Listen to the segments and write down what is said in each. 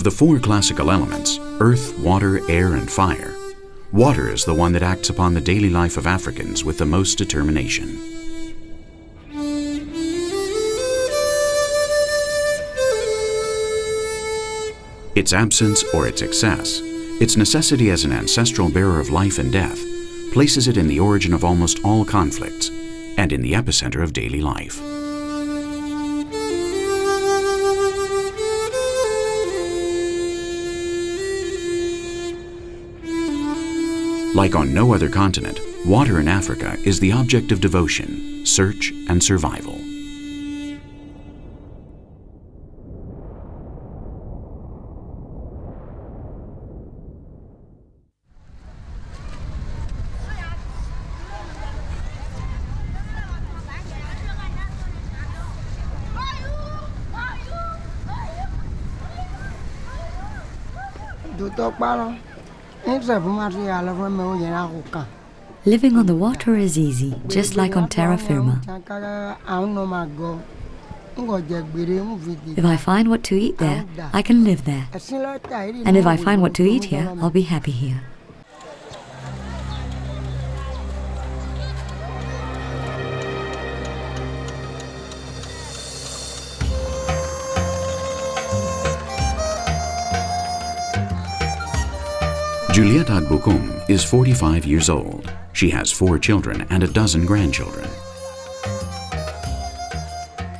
the four classical elements, earth, water, air, and fire, water is the one that acts upon the daily life of Africans with the most determination. Its absence or its excess, its necessity as an ancestral bearer of life and death, places it in the origin of almost all conflicts and in the epicenter of daily life. Like on no other continent, water in Africa is the object of devotion, search, and survival. Living on the water is easy, just like on terra firma. If I find what to eat there, I can live there. And if I find what to eat here, I'll be happy here. Juliette Adbokoum is 45 years old. She has 4 children and a dozen grandchildren.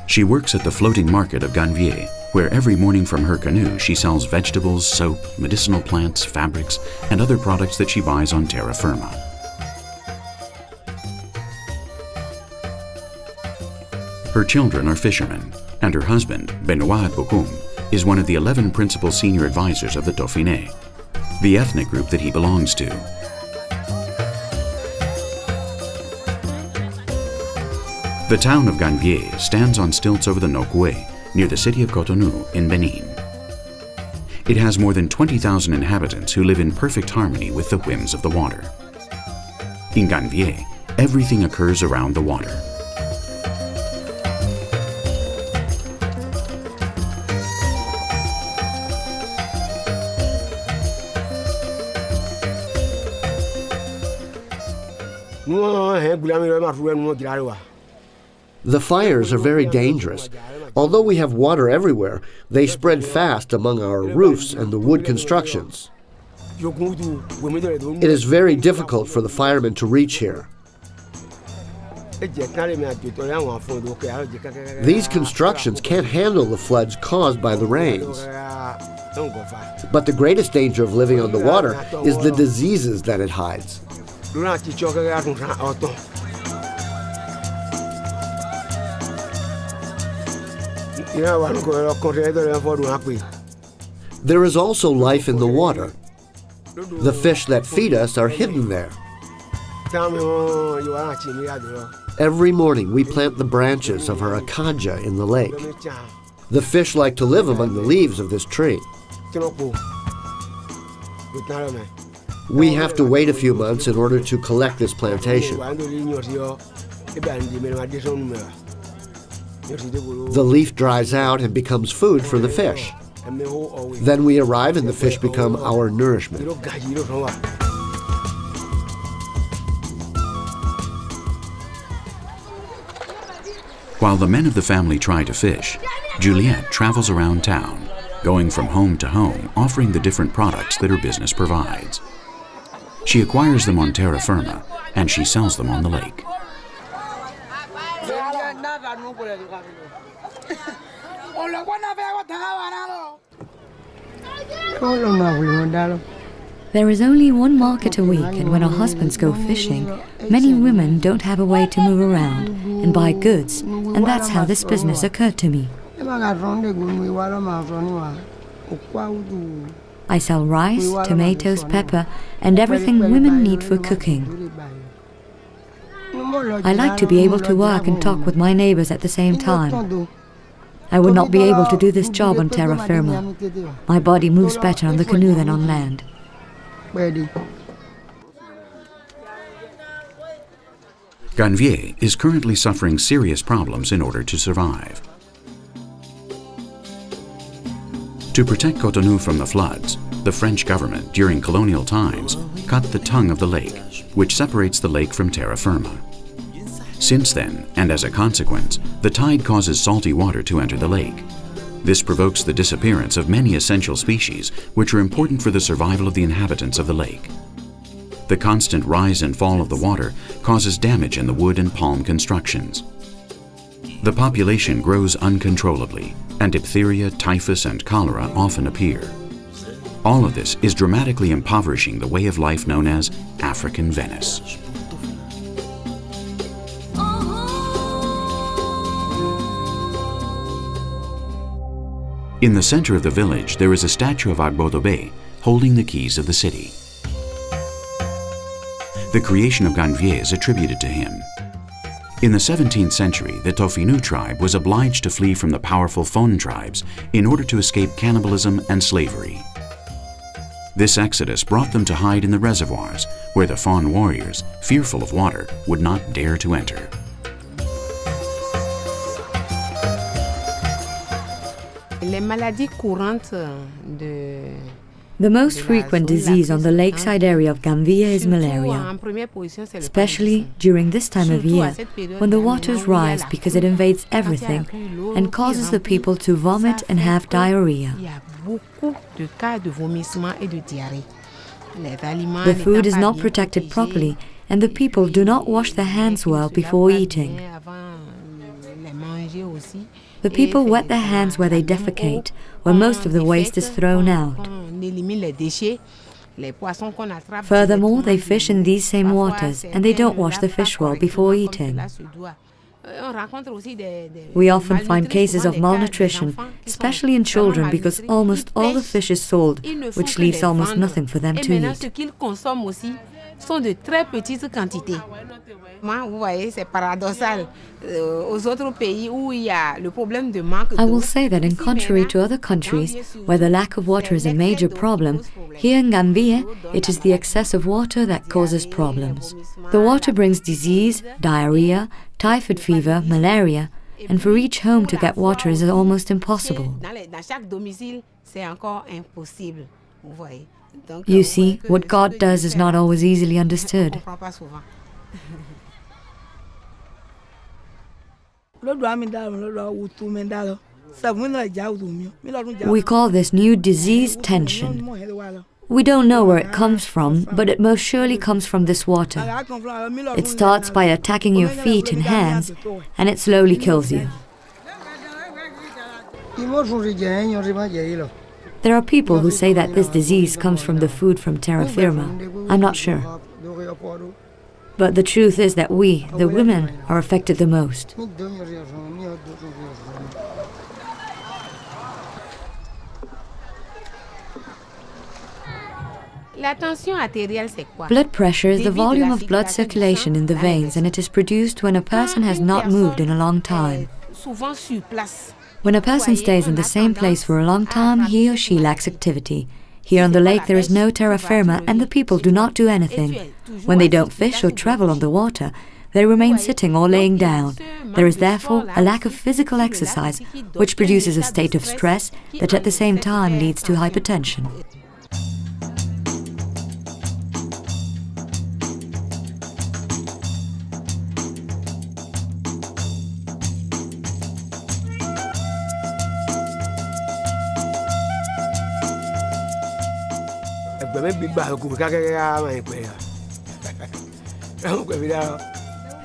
She works at the floating market of Ganvié, where every morning from her canoe she sells vegetables, soap, medicinal plants, fabrics, and other products that she buys on terra firma. Her children are fishermen, and her husband, Benoit Adbokoum, is one of the 11 principal senior advisors of the Dauphiné, the ethnic group that he belongs to. The town of Ganvié stands on stilts over the Nokoué, near the city of Cotonou in Benin. It has more than 20,000 inhabitants who live in perfect harmony with the whims of the water. In Ganvié, everything occurs around the water. The fires are very dangerous. Although we have water everywhere, they spread fast among our roofs and the wood constructions. It is very difficult for the firemen to reach here. These constructions can't handle the floods caused by the rains. But the greatest danger of living on the water is the diseases that it hides. There is also life in the water. The fish that feed us are hidden there. Every morning we plant the branches of our acacia in the lake. The fish like to live among the leaves of this tree. We have to wait a few months in order to collect this plantation. The leaf dries out and becomes food for the fish. Then we arrive and the fish become our nourishment. While the men of the family try to fish, Juliette travels around town, going from home to home, offering the different products that her business provides. She acquires them on terra firma, and she sells them on the lake. There is only one market a week, and when our husbands go fishing, many women don't have a way to move around and buy goods, and that's how this business occurred to me. I sell rice, tomatoes, pepper, and everything women need for cooking. I like to be able to work and talk with my neighbors at the same time. I would not be able to do this job on terra firma. My body moves better on the canoe than on land. Ganvié is currently suffering serious problems in order to survive. To protect Cotonou from the floods, the French government, during colonial times, cut the tongue of the lake, which separates the lake from terra firma. Since then, and as a consequence, the tide causes salty water to enter the lake. This provokes the disappearance of many essential species which are important for the survival of the inhabitants of the lake. The constant rise and fall of the water causes damage in the wood and palm constructions. The population grows uncontrollably, and diphtheria, typhus, and cholera often appear. All of this is dramatically impoverishing the way of life known as African Venice. In the center of the village, there is a statue of Agbodobe holding the keys of the city. The creation of Ganvié is attributed to him. In the 17th century, the Tofinu tribe was obliged to flee from the powerful Fon tribes in order to escape cannibalism and slavery. This exodus brought them to hide in the reservoirs, where the Fon warriors, fearful of water, would not dare to enter. Les maladies courantes de The most frequent disease on the lakeside area of Ganvié is malaria, especially during this time of year when the waters rise because it invades everything and causes the people to vomit and have diarrhea. The food is not protected properly and the people do not wash their hands well before eating. The people wet their hands where they defecate, where most of the waste is thrown out. Furthermore, they fish in these same waters and they don't wash the fish well before eating. We often find cases of malnutrition, especially in children, because almost all the fish is sold, which leaves almost nothing for them to eat. Sont de très petites quantités. Vous voyez, c'est paradoxal. Aux autres pays où il y a le problème de manque d'eau. I will say that in contrary to other countries, where the lack of water is a major problem, here in Ganvié, it is the excess of water that causes problems. The water brings disease, diarrhea, typhoid fever, malaria, and for each home to get water is almost impossible. Dans chaque domicile, c'est encore impossible. Vous voyez. You see, what God does is not always easily understood. We call this new disease tension. We don't know where it comes from, but it most surely comes from this water. It starts by attacking your feet and hands, and it slowly kills you. There are people who say that this disease comes from the food from terra firma. I'm not sure. But the truth is that we, the women, are affected the most. Blood pressure is the volume of blood circulation in the veins, and it is produced when a person has not moved in a long time. When a person stays in the same place for a long time, he or she lacks activity. Here on the lake there is no terra firma and the people do not do anything. When they don't fish or travel on the water, they remain sitting or laying down. There is therefore a lack of physical exercise, which produces a state of stress that at the same time leads to hypertension.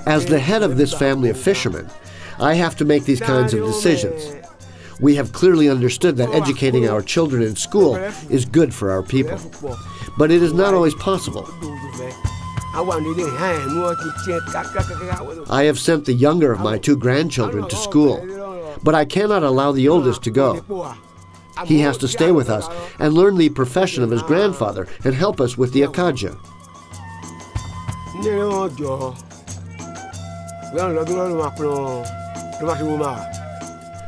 As the head of this family of fishermen, I have to make these kinds of decisions. We have clearly understood that educating our children in school is good for our people. But it is not always possible. I have sent the younger of my two grandchildren to school, but I cannot allow the oldest to go. He has to stay with us and learn the profession of his grandfather and help us with the akaja.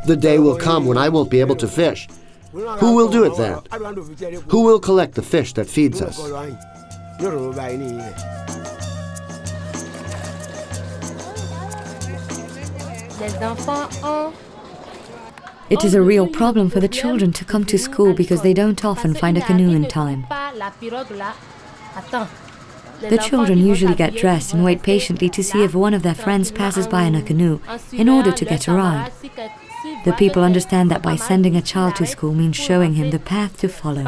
The day will come when I won't be able to fish. Who will do it then? Who will collect the fish that feeds us? It is a real problem for the children to come to school because they don't often find a canoe in time. The children usually get dressed and wait patiently to see if one of their friends passes by in a canoe in order to get a ride. The people understand that by sending a child to school means showing him the path to follow.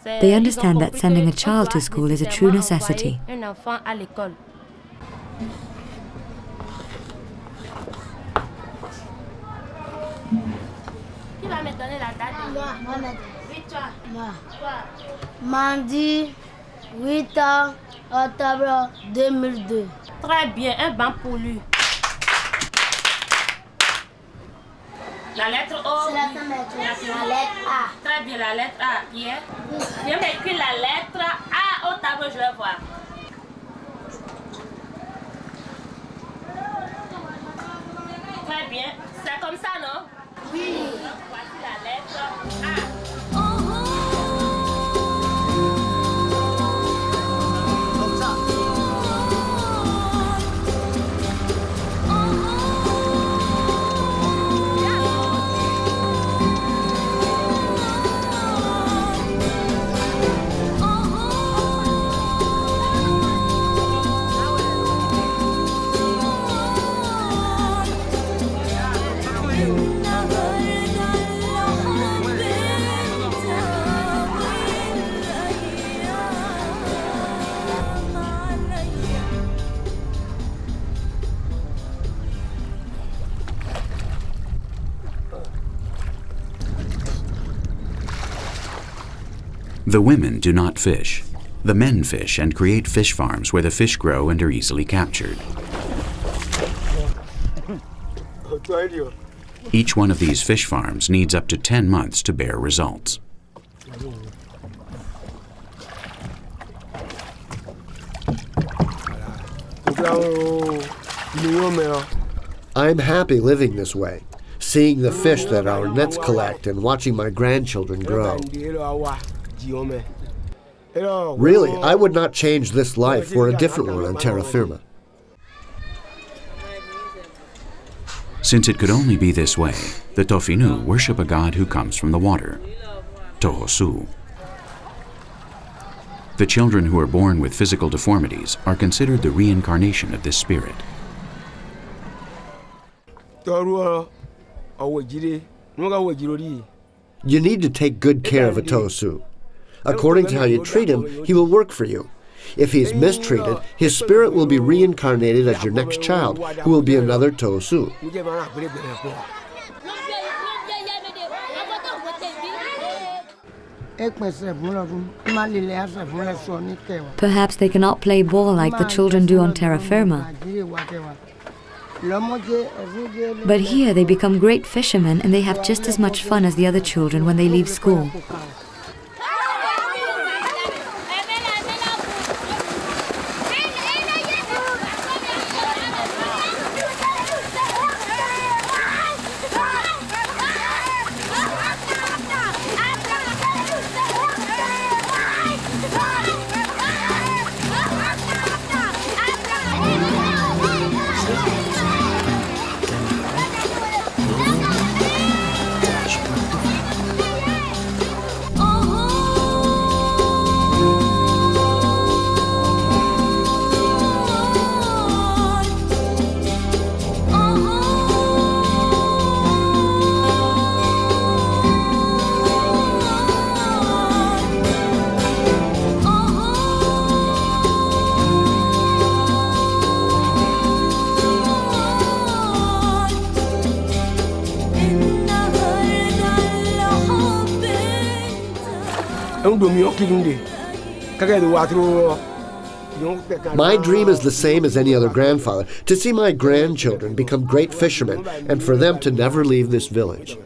They understand that sending a child to school is a true necessity. Mardi 8 octobre 2002. Très bien, un banc pour lui. La lettre O. C'est la lettre A. Très bien, la lettre A. Bien. Viens m'écrire la lettre A au tableau, je vais voir. Très bien. C'est comme ça, non? Oui. Voici la lettre A. The women do not fish. The men fish and create fish farms where the fish grow and are easily captured. Each one of these fish farms needs up to 10 months to bear results. I'm happy living this way, seeing the fish that our nets collect and watching my grandchildren grow. Really, I would not change this life for a different one on terra firma. Since it could only be this way, the Tofinu worship a god who comes from the water, Tohosu. The children who are born with physical deformities are considered the reincarnation of this spirit. You need to take good care of a Tohosu. According to how you treat him, he will work for you. If he is mistreated, his spirit will be reincarnated as your next child, who will be another Tohosu. Perhaps they cannot play ball like the children do on terra firma. But here they become great fishermen and they have just as much fun as the other children when they leave school. My dream is the same as any other grandfather, to see my grandchildren become great fishermen and for them to never leave this village.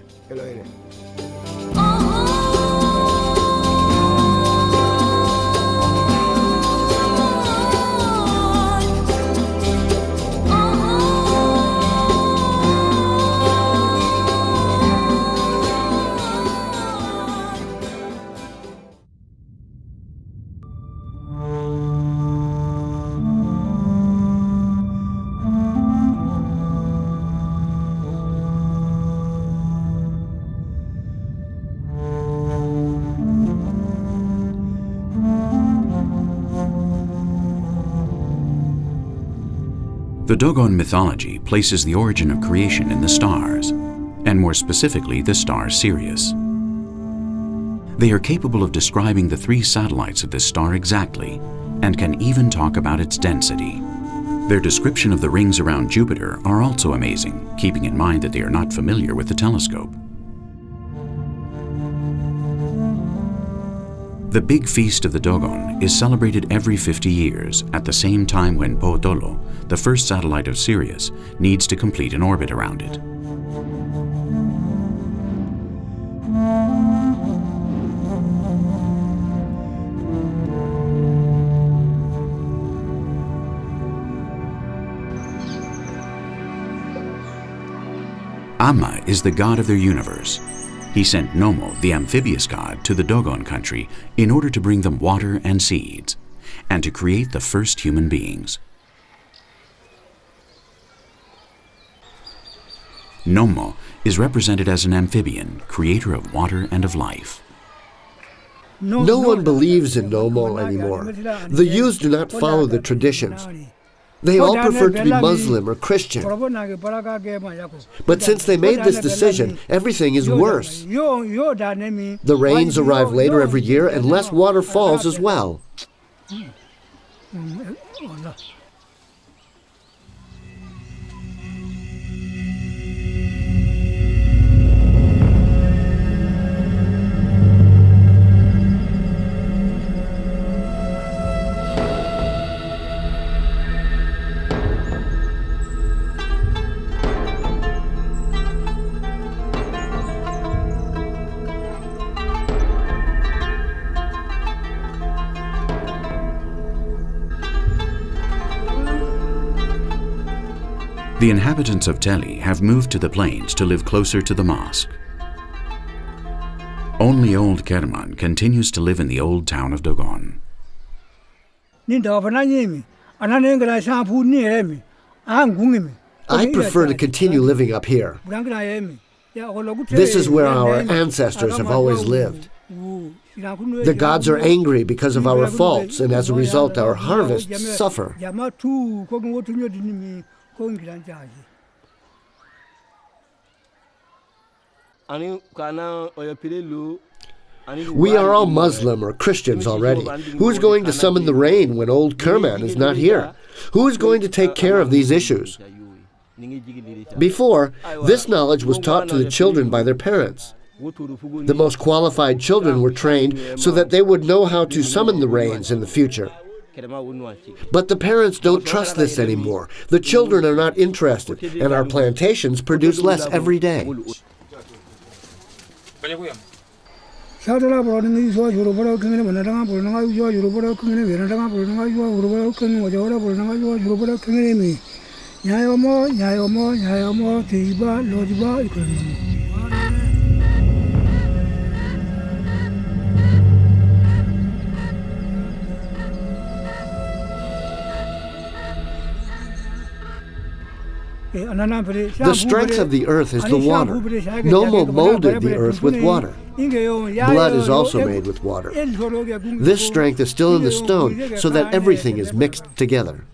The Dogon mythology places the origin of creation in the stars, and more specifically the star Sirius. They are capable of describing the 3 satellites of this star exactly, and can even talk about its density. Their description of the rings around Jupiter are also amazing, keeping in mind that they are not familiar with the telescope. The big feast of the Dogon is celebrated every 50 years at the same time when Potolo, the first satellite of Sirius, needs to complete an orbit around it. Amma is the god of their universe. He sent Nomo, the amphibious god, to the Dogon country in order to bring them water and seeds, and to create the first human beings. Nomo is represented as an amphibian, creator of water and of life. No one believes in Nomo anymore. The youth do not follow the traditions. They all prefer to be Muslim or Christian. But since they made this decision, everything is worse. The rains arrive later every year and less water falls as well. The inhabitants of Teli have moved to the plains to live closer to the mosque. Only old Kerman continues to live in the old town of Dogon. I prefer to continue living up here. This is where our ancestors have always lived. The gods are angry because of our faults, and as a result our harvests suffer. We are all Muslim or Christians already. Who is going to summon the rain when old Kerman is not here? Who is going to take care of these issues? Before, this knowledge was taught to the children by their parents. The most qualified children were trained so that they would know how to summon the rains in the future. But the parents don't trust this anymore. The children are not interested, and our plantations produce less every day. The strength of the earth is the water. Nomo molded the earth with water. Blood is also made with water. This strength is still in the stone, so that everything is mixed together.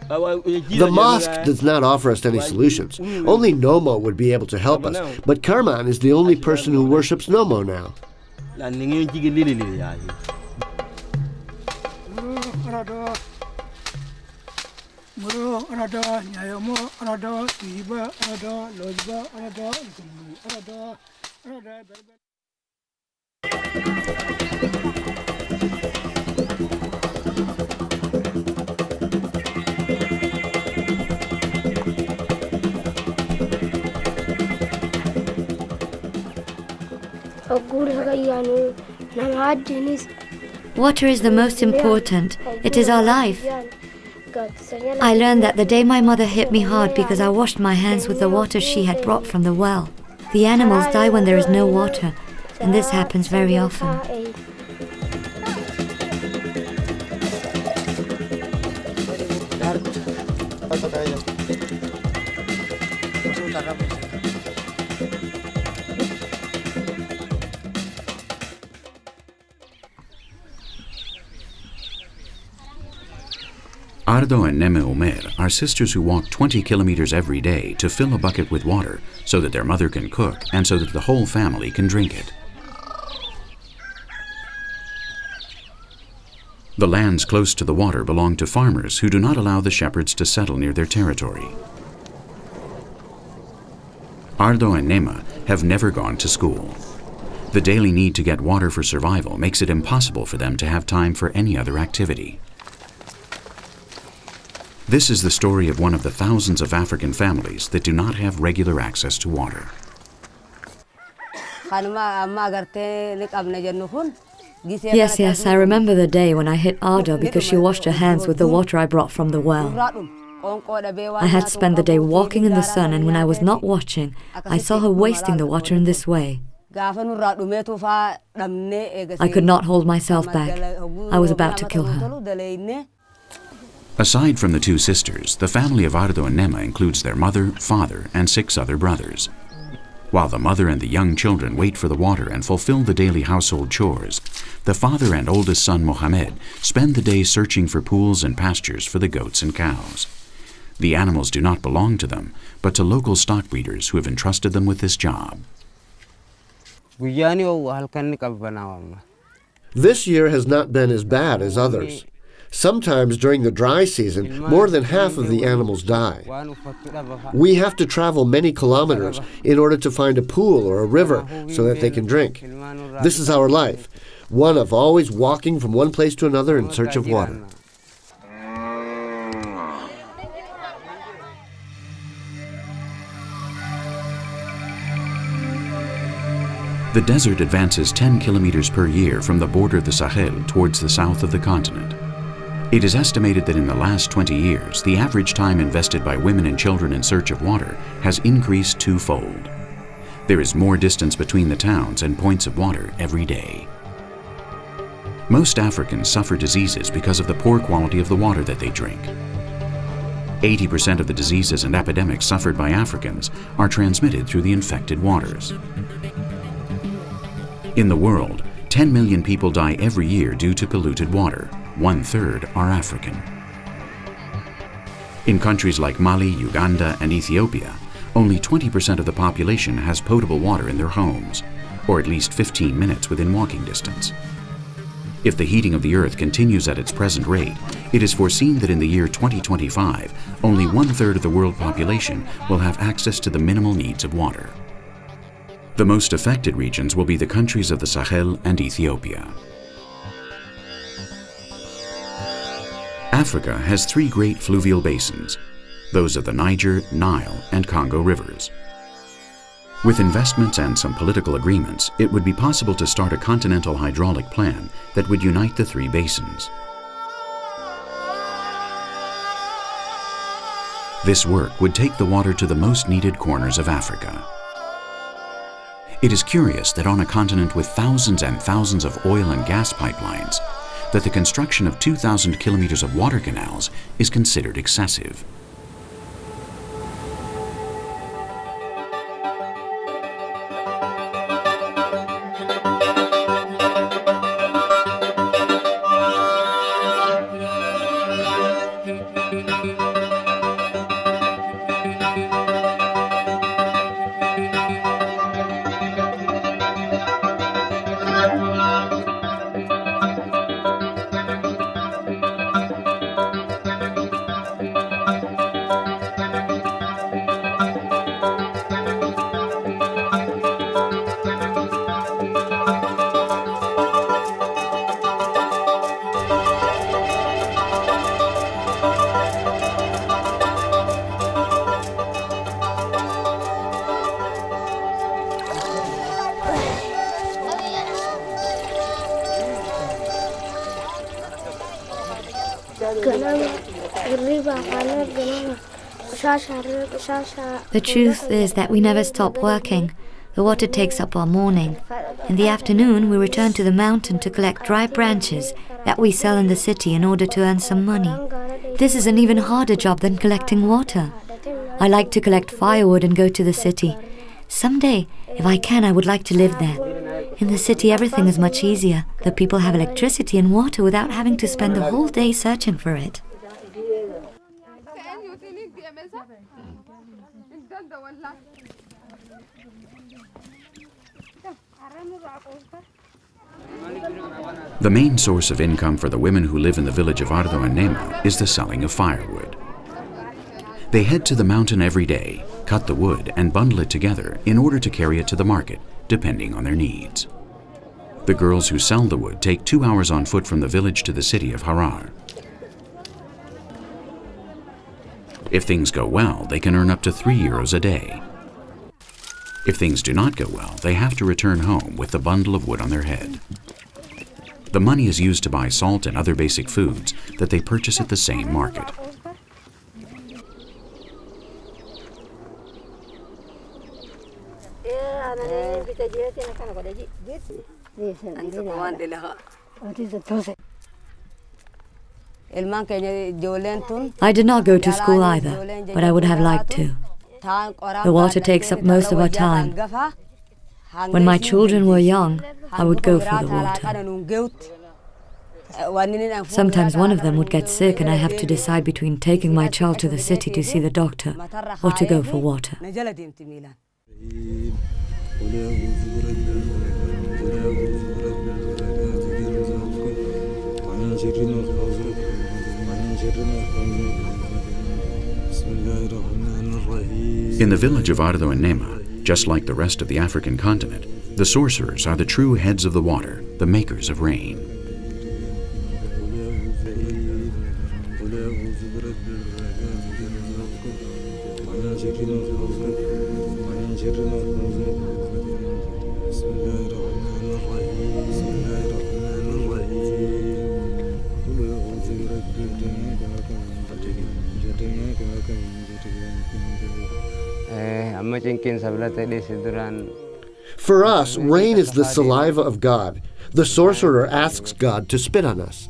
The mosque does not offer us any solutions. Only Nomo would be able to help us, but Kerman is the only person who worships Nomo now. Water is the most important. It is our life. I learned that the day my mother hit me hard because I washed my hands with the water she had brought from the well. The animals die when there is no water, and this happens very often. Ardo and Neme Umer are sisters who walk 20 kilometers every day to fill a bucket with water so that their mother can cook and so that the whole family can drink it. The lands close to the water belong to farmers who do not allow the shepherds to settle near their territory. Ardo and Nema have never gone to school. The daily need to get water for survival makes it impossible for them to have time for any other activity. This is the story of one of the thousands of African families that do not have regular access to water. Yes, I remember the day when I hit Ardo because she washed her hands with the water I brought from the well. I had spent the day walking in the sun, and when I was not watching, I saw her wasting the water in this way. I could not hold myself back. I was about to kill her. Aside from the two sisters, the family of Ardo and Nema includes their mother, father, and 6 other brothers. While the mother and the young children wait for the water and fulfill the daily household chores, the father and oldest son, Mohammed, spend the day searching for pools and pastures for the goats and cows. The animals do not belong to them, but to local stock breeders who have entrusted them with this job. This year has not been as bad as others. Sometimes during the dry season, more than half of the animals die. We have to travel many kilometers in order to find a pool or a river so that they can drink. This is our life, one of always walking from one place to another in search of water. The desert advances 10 kilometers per year from the border of the Sahel towards the south of the continent. It is estimated that in the last 20 years, the average time invested by women and children in search of water has increased 2-fold. There is more distance between the towns and points of water every day. Most Africans suffer diseases because of the poor quality of the water that they drink. 80% of the diseases and epidemics suffered by Africans are transmitted through the infected waters. In the world, 10 million people die every year due to polluted water. 1/3 are African. In countries like Mali, Uganda, and Ethiopia, only 20% of the population has potable water in their homes, or at least 15 minutes within walking distance. If the heating of the earth continues at its present rate, it is foreseen that in the year 2025, only 1/3 of the world population will have access to the minimal needs of water. The most affected regions will be the countries of the Sahel and Ethiopia. Africa has 3 great fluvial basins, those of the Niger, Nile, and Congo rivers. With investments and some political agreements, it would be possible to start a continental hydraulic plan that would unite the 3 basins. This work would take the water to the most needed corners of Africa. It is curious that on a continent with thousands and thousands of oil and gas pipelines, that the construction of 2,000 kilometers of water canals is considered excessive. The truth is that we never stop working. The water takes up our morning. In the afternoon, we return to the mountain to collect dry branches that we sell in the city in order to earn some money. This is an even harder job than collecting water. I like to collect firewood and go to the city. Someday, if I can, I would like to live there. In the city, everything is much easier. The people have electricity and water without having to spend the whole day searching for it. The main source of income for the women who live in the village of Ardo and Nema is the selling of firewood. They head to the mountain every day, cut the wood, and bundle it together in order to carry it to the market, depending on their needs. The girls who sell the wood take 2 hours on foot from the village to the city of Harar. If things go well, they can earn up to €3 a day. If things do not go well, they have to return home with the bundle of wood on their head. The money is used to buy salt and other basic foods that they purchase at the same market. I did not go to school either, but I would have liked to. The water takes up most of our time. When my children were young, I would go for the water. Sometimes one of them would get sick and I have to decide between taking my child to the city to see the doctor or to go for water. In the village of Ardo and Nema, just like the rest of the African continent, the sorcerers are the true heads of the water, the makers of rain. For us, rain is the saliva of God. The sorcerer asks God to spit on us.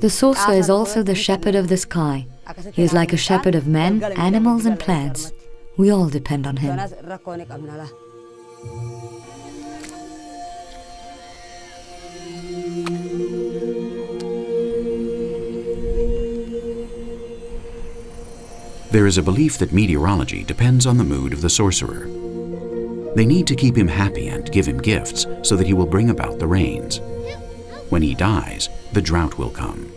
The sorcerer is also the shepherd of the sky. He is like a shepherd of men, animals, and plants. We all depend on him. There is a belief that meteorology depends on the mood of the sorcerer. They need to keep him happy and give him gifts so that he will bring about the rains. When he dies, the drought will come.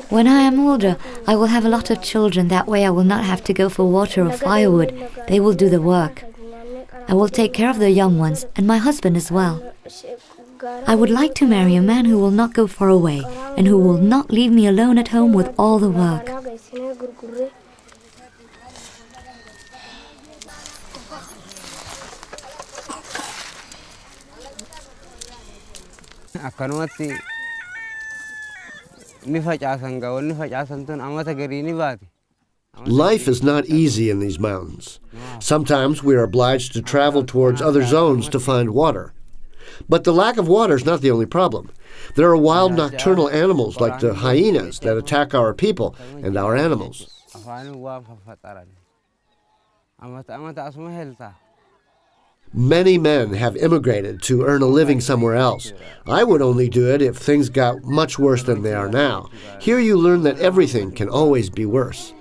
When I am older, I will have a lot of children. That way I will not have to go for water or firewood. They will do the work. I will take care of the young ones and my husband as well. I would like to marry a man who will not go far away and who will not leave me alone at home with all the work. Life is not easy in these mountains. Sometimes we are obliged to travel towards other zones to find water. But the lack of water is not the only problem. There are wild nocturnal animals like the hyenas that attack our people and our animals. Many men have immigrated to earn a living somewhere else. I would only do it if things got much worse than they are now. Here you learn that everything can always be worse.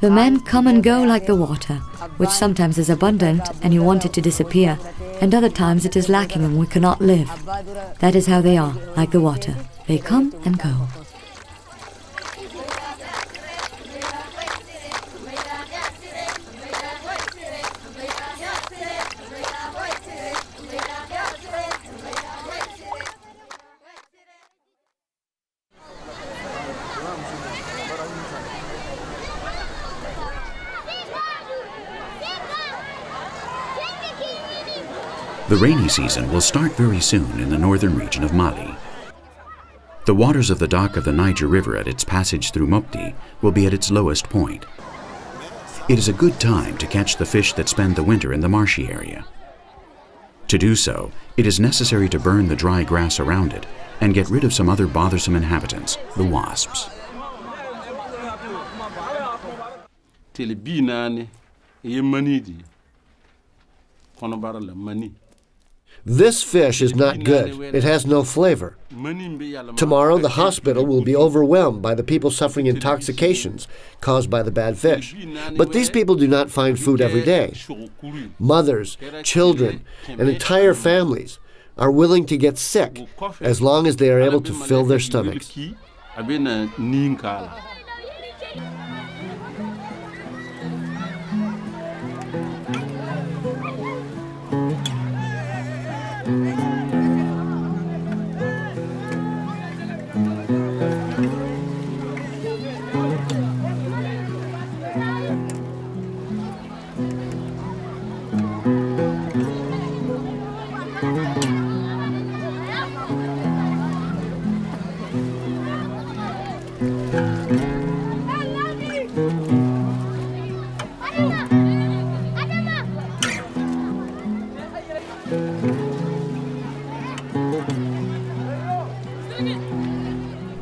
The men come and go like the water, which sometimes is abundant and you want it to disappear, and other times it is lacking and we cannot live. That is how they are, like the water. They come and go. The rainy season will start very soon in the northern region of Mali. The waters of the dock of the Niger River at its passage through Mopti will be at its lowest point. It is a good time to catch the fish that spend the winter in the marshy area. To do so, it is necessary to burn the dry grass around it and get rid of some other bothersome inhabitants, the wasps. This fish is not good. It has no flavor. Tomorrow, the hospital will be overwhelmed by the people suffering intoxications caused by the bad fish. But these people do not find food every day. Mothers, children, and entire families are willing to get sick as long as they are able to fill their stomachs.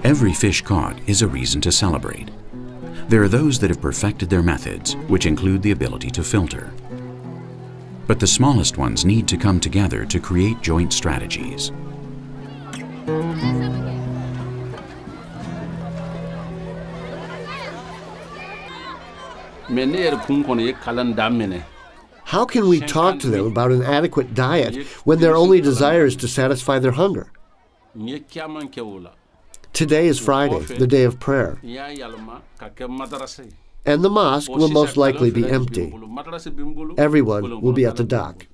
Every fish caught is a reason to celebrate. There are those that have perfected their methods, which include the ability to filter. But the smallest ones need to come together to create joint strategies. How can we talk to them about an adequate diet when their only desire is to satisfy their hunger? Today is Friday, the day of prayer, and the mosque will most likely be empty. Everyone will be at the dock.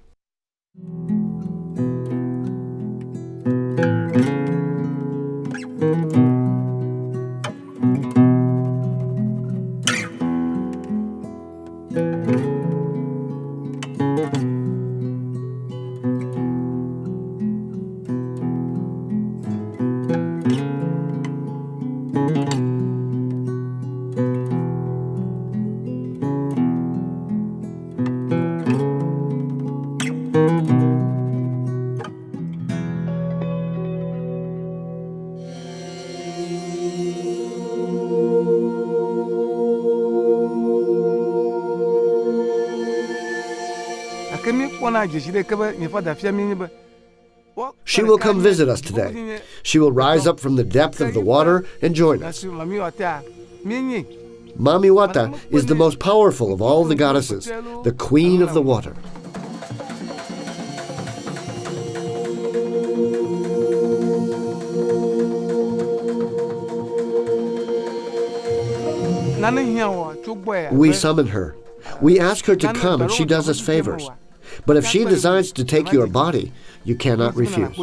She will come visit us today. She will rise up from the depth of the water and join us. Mami Wata is the most powerful of all the goddesses, the queen of the water. We summon her. We ask her to come and she does us favors. But if she decides to take your body, you cannot refuse.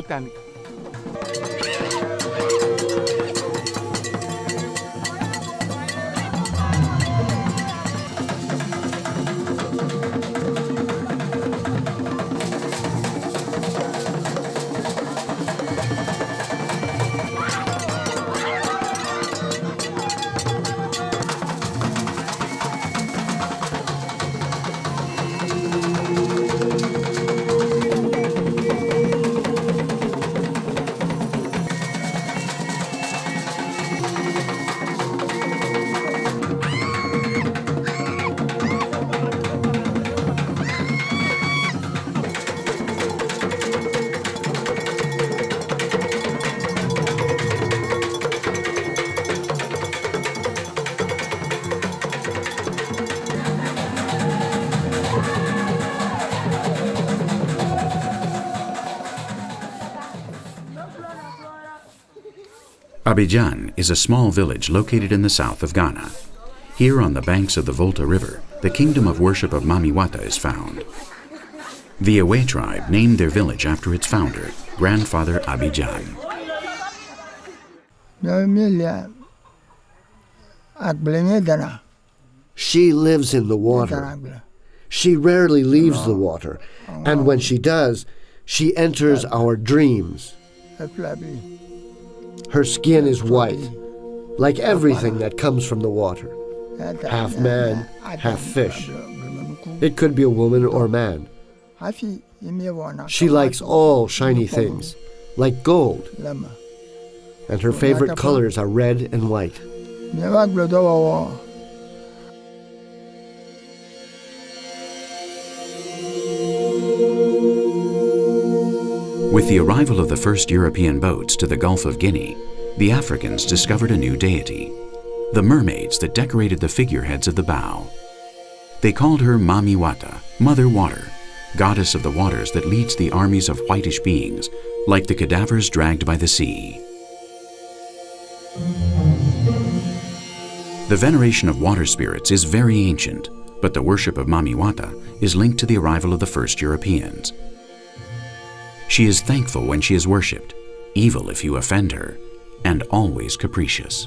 Abidjan is a small village located in the south of Ghana. Here on the banks of the Volta River, the kingdom of worship of Mami Wata is found. The Awe tribe named their village after its founder, Grandfather Abidjan. She lives in the water. She rarely leaves the water, and when she does, she enters our dreams. Her skin is white, like everything that comes from the water. Half man, half fish. It could be a woman or man. She likes all shiny things, like gold. And her favorite colors are red and white. With the arrival of the first European boats to the Gulf of Guinea, the Africans discovered a new deity, the mermaids that decorated the figureheads of the bow. They called her Mami Wata, Mother Water, goddess of the waters that leads the armies of whitish beings, like the cadavers dragged by the sea. The veneration of water spirits is very ancient, but the worship of Mami Wata is linked to the arrival of the first Europeans. She is thankful when she is worshipped, evil if you offend her, and always capricious.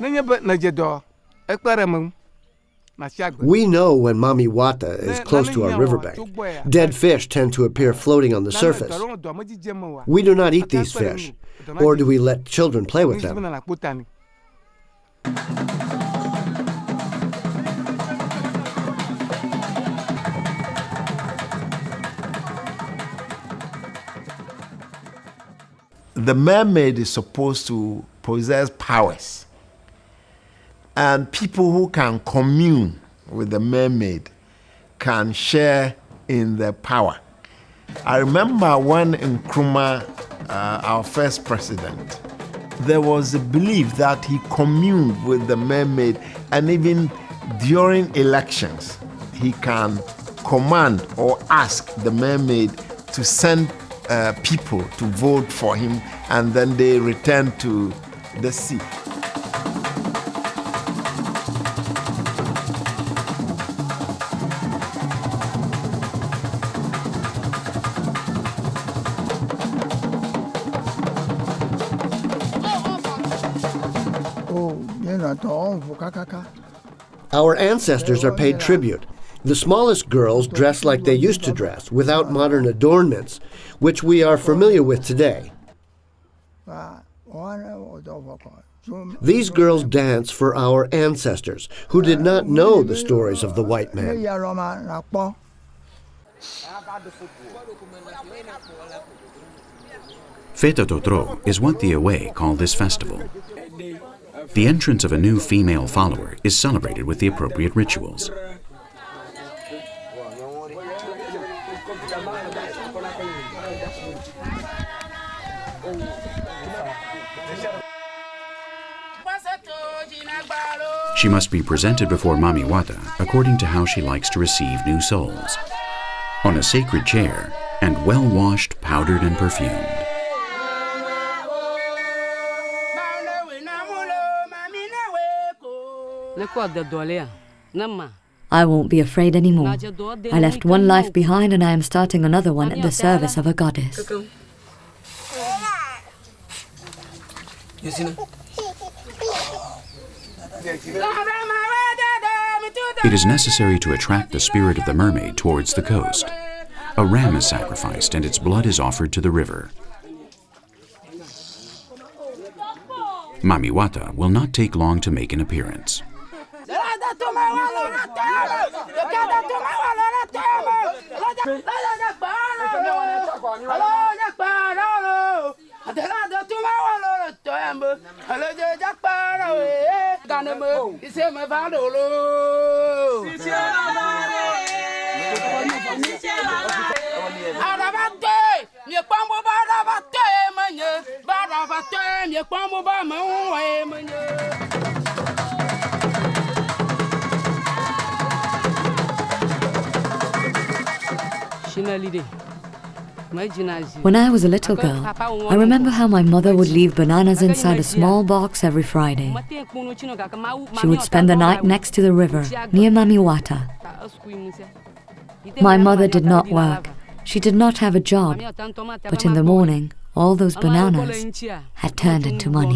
We know when Mami Wata is close to our riverbank. Dead fish tend to appear floating on the surface. We do not eat these fish, or do we let children play with them. The mermaid is supposed to possess powers. And people who can commune with the mermaid can share in the power. I remember when Nkrumah, our first president, there was a belief that he communed with the mermaid, and even during elections, he can command or ask the mermaid to send people to vote for him, and then they return to the sea. Our ancestors are paid tribute. The smallest girls dress like they used to dress, without modern adornments, which we are familiar with today. These girls dance for our ancestors, who did not know the stories of the white man. Feta Totro is what the Awe call this festival. The entrance of a new female follower is celebrated with the appropriate rituals. She must be presented before Mami Wata according to how she likes to receive new souls, on a sacred chair and well-washed, powdered, and perfumed. I won't be afraid anymore. I left one life behind and I am starting another one at the service of a goddess. It is necessary to attract the spirit of the mermaid towards the coast. A ram is sacrificed and its blood is offered to the river. Mami Wata will not take long to make an appearance. When I was a little girl, I remember how my mother would leave bananas inside a small box every Friday. She would spend the night next to the river, near Mami Wata. My mother did not work. She did not have a job. But in the morning, all those bananas had turned into money.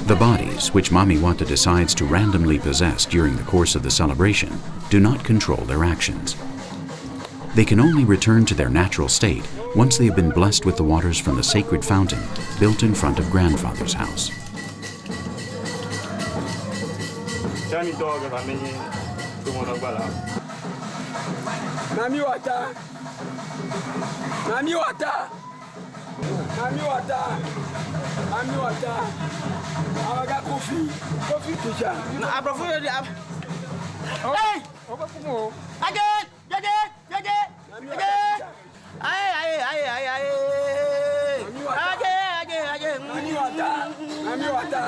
The bodies, which Mami Wata decides to randomly possess during the course of the celebration, do not control their actions. They can only return to their natural state once they have been blessed with the waters from the sacred fountain built in front of grandfather's house. Mami Wata! Mami Wata! Mami Wata! Mami Wata! Awaga Kofi! Kofi teacher! Na abrafo yodi ab. Hey! Obafumo. Age! Age! Age! Age! Ay! Age! Mami Wata! Mami Wata!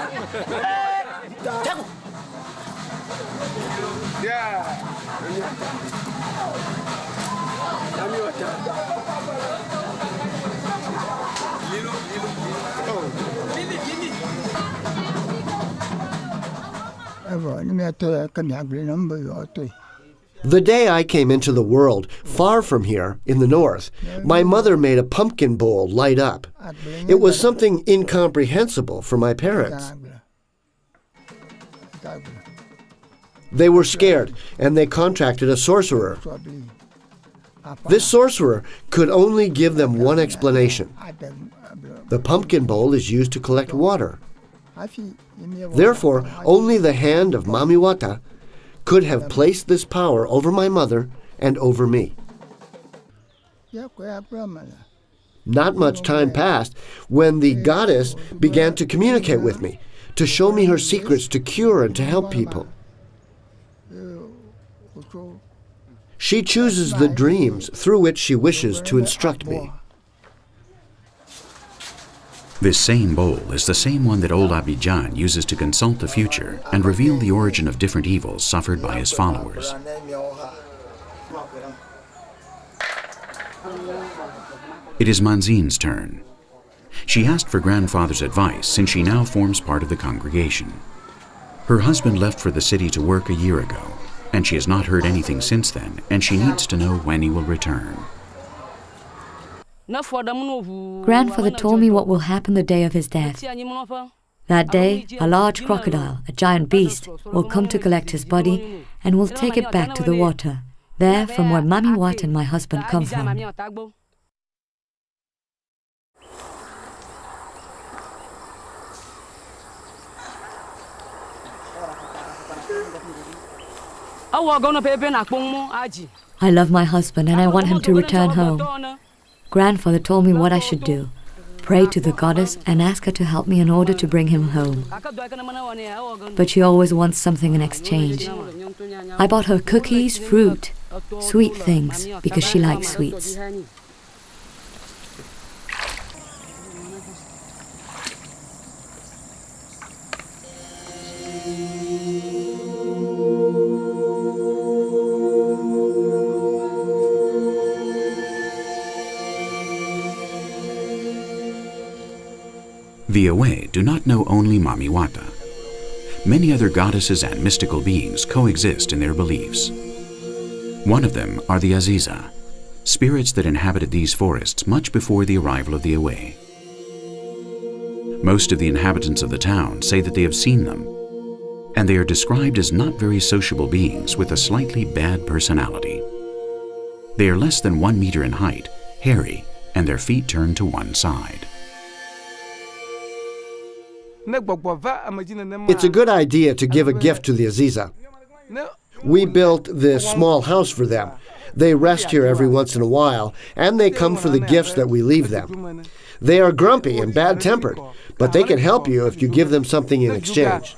Tago! Yeah! Mami Wata! The day I came into the world, far from here, in the north, my mother made a pumpkin bowl light up. It was something incomprehensible for my parents. They were scared, and they contracted a sorcerer. This sorcerer could only give them one explanation. The pumpkin bowl is used to collect water. Therefore, only the hand of Mami Wata could have placed this power over my mother and over me. Not much time passed when the goddess began to communicate with me, to show me her secrets to cure and to help people. She chooses the dreams through which she wishes to instruct me. This same bowl is the same one that old Abidjan uses to consult the future and reveal the origin of different evils suffered by his followers. It is Manzine's turn. She asked for grandfather's advice since she now forms part of the congregation. Her husband left for the city to work a year ago, and she has not heard anything since then, and she needs to know when he will return. Grandfather told me what will happen the day of his death. That day, a large crocodile, a giant beast, will come to collect his body and will take it back to the water, there from where Mami Wata and my husband come from. I love my husband and I want him to return home. Grandfather told me what I should do. Pray to the goddess and ask her to help me in order to bring him home. But she always wants something in exchange. I bought her cookies, fruit, sweet things, because she likes sweets. The Awe do not know only Mami Wata. Many other goddesses and mystical beings coexist in their beliefs. One of them are the Aziza, spirits that inhabited these forests much before the arrival of the Awe. Most of the inhabitants of the town say that they have seen them, and they are described as not very sociable beings with a slightly bad personality. They are less than 1 meter in height, hairy, and their feet turn to one side. It's a good idea to give a gift to the Aziza. We built this small house for them. They rest here every once in a while, and they come for the gifts that we leave them. They are grumpy and bad-tempered, but they can help you if you give them something in exchange.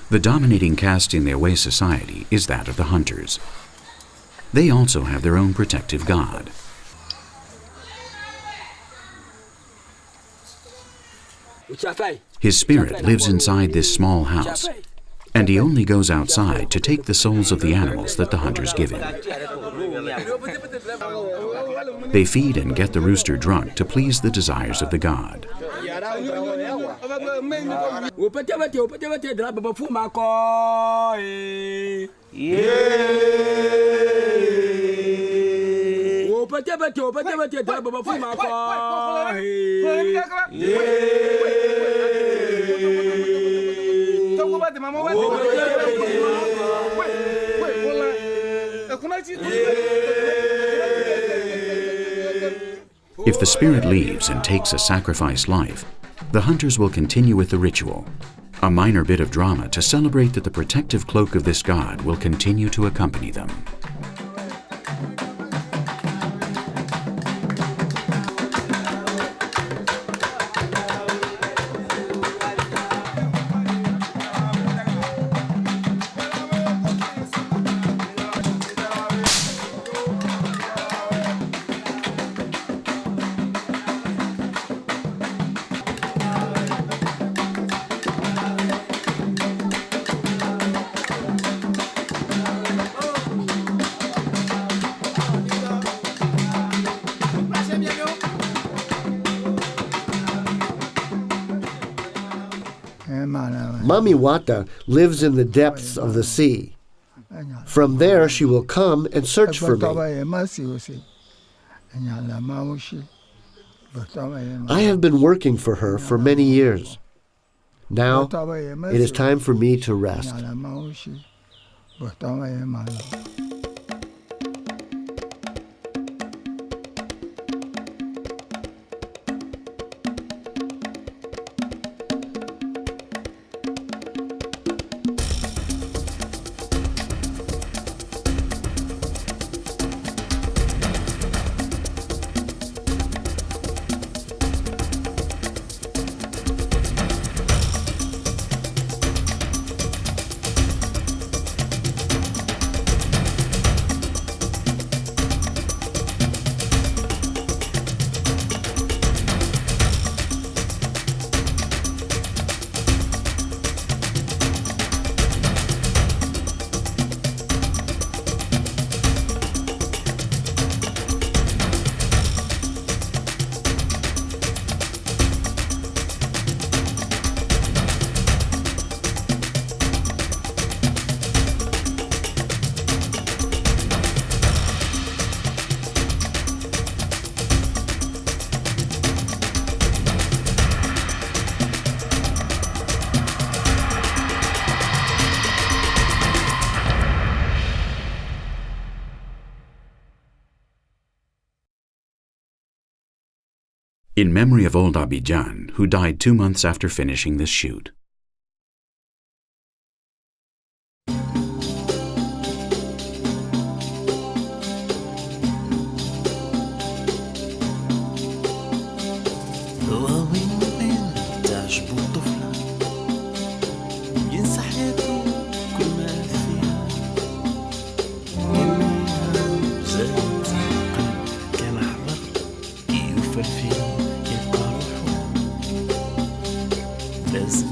The dominating caste in the Awe society is that of the hunters. They also have their own protective god. His spirit lives inside this small house, and he only goes outside to take the souls of the animals that the hunters give him. They feed and get the rooster drunk to please the desires of the god. If the spirit leaves and takes a sacrificed life, the hunters will continue with the ritual, a minor bit of drama to celebrate that the protective cloak of this god will continue to accompany them. Mami Wata lives in the depths of the sea. From there, she will come and search for me. I have been working for her for many years. Now, it is time for me to rest. In memory of old Abidjan, who died 2 months after finishing this shoot. characters.